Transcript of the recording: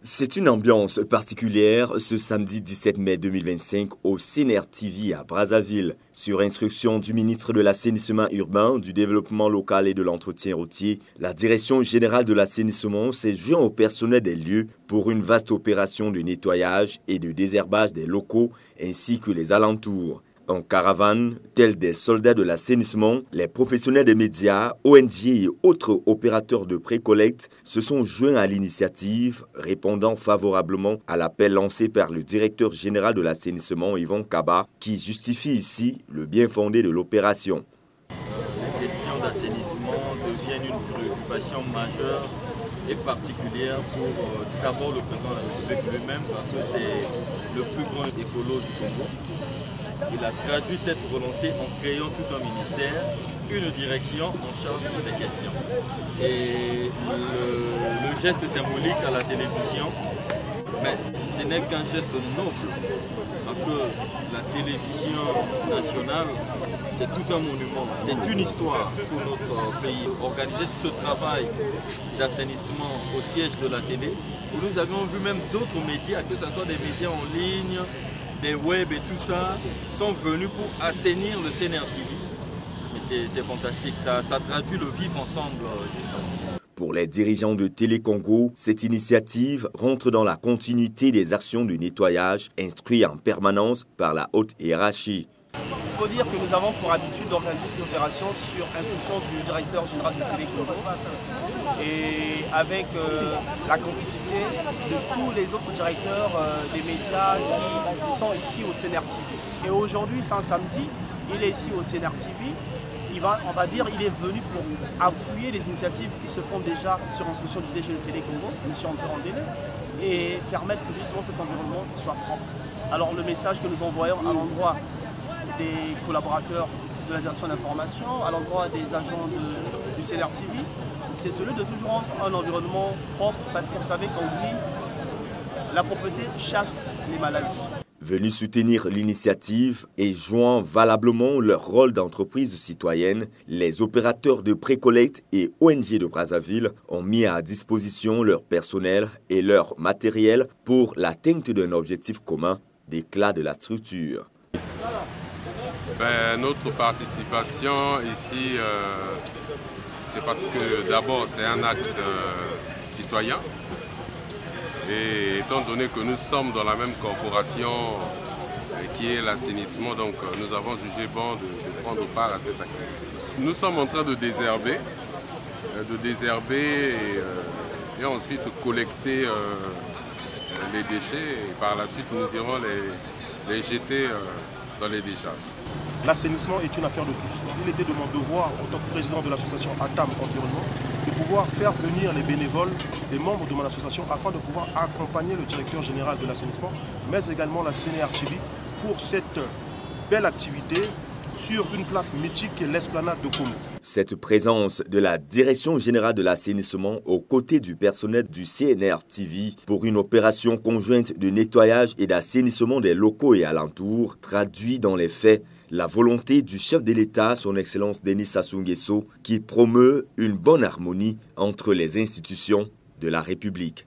C'est une ambiance particulière ce samedi 17 mai 2025 au CNR TV à Brazzaville. Sur instruction du ministre de l'Assainissement urbain, du Développement local et de l'Entretien routier, la Direction générale de l'assainissement s'est jointe au personnel des lieux pour une vaste opération de nettoyage et de désherbage des locaux ainsi que les alentours. En caravane, tels des soldats de l'assainissement, les professionnels des médias, ONG et autres opérateurs de pré-collecte se sont joints à l'initiative, répondant favorablement à l'appel lancé par le directeur général de l'assainissement, Yvon Kaba, qui justifie ici le bien fondé de l'opération. Les questions d'assainissement deviennent une préoccupation majeure et particulière pour d'abord le président de la République lui-même, parce que c'est le plus grand écolo du Congo. Il a traduit cette volonté en créant tout un ministère, une direction en charge de ces questions. Et le geste symbolique à la télévision, mais ce n'est qu'un geste noble, parce que la télévision nationale, c'est tout un monument, c'est une histoire pour notre pays. Organiser ce travail d'assainissement au siège de la télé, où nous avions vu même d'autres médias, que ce soit des médias en ligne, des web et tout ça, sont venus pour assainir le CNR TV. Mais c'est fantastique, ça traduit le vivre ensemble justement. Pour les dirigeants de Télé Congo, cette initiative rentre dans la continuité des actions de nettoyage instruites en permanence par la haute hiérarchie. Il faut dire que nous avons pour habitude d'organiser cette opération sur instruction du directeur général de Télé Congo et avec la complicité de tous les autres directeurs des médias qui sont ici au CNR TV. Et aujourd'hui, c'est un samedi, il est ici au CNR TV. On va dire qu'il est venu pour appuyer les initiatives qui se font déjà sur instruction du DG de Télé Congo, M. André Randélé, et permettre que justement cet environnement soit propre. Alors le message que nous envoyons à l'endroit des collaborateurs de la direction d'information, à l'endroit des agents du CNR TV, c'est celui de toujours rendre un environnement propre, parce que vous savez qu'on dit la propreté chasse les maladies. Venus soutenir l'initiative et jouant valablement leur rôle d'entreprise citoyenne, les opérateurs de pré-collecte et ONG de Brazzaville ont mis à disposition leur personnel et leur matériel pour l'atteinte d'un objectif commun, d'éclat de la structure. Notre participation ici, c'est parce que d'abord c'est un acte citoyen. Et étant donné que nous sommes dans la même corporation qui est l'assainissement, donc nous avons jugé bon de prendre part à cette activité. Nous sommes en train de désherber et ensuite collecter les déchets et par la suite nous irons les jeter dans les décharges. L'assainissement est une affaire de tous. Il était de mon devoir, en tant que président de l'association ATAM Environnement, de pouvoir faire venir les bénévoles, les membres de mon association, afin de pouvoir accompagner le directeur général de l'assainissement, mais également la CNR TV, pour cette belle activité sur une place mythique qui est l'esplanade de Komo. Cette présence de la Direction générale de l'assainissement aux côtés du personnel du CNR TV pour une opération conjointe de nettoyage et d'assainissement des locaux et alentours traduit dans les faits la volonté du chef de l'État, son Excellence Denis Sassou Nguesso, qui promeut une bonne harmonie entre les institutions de la République.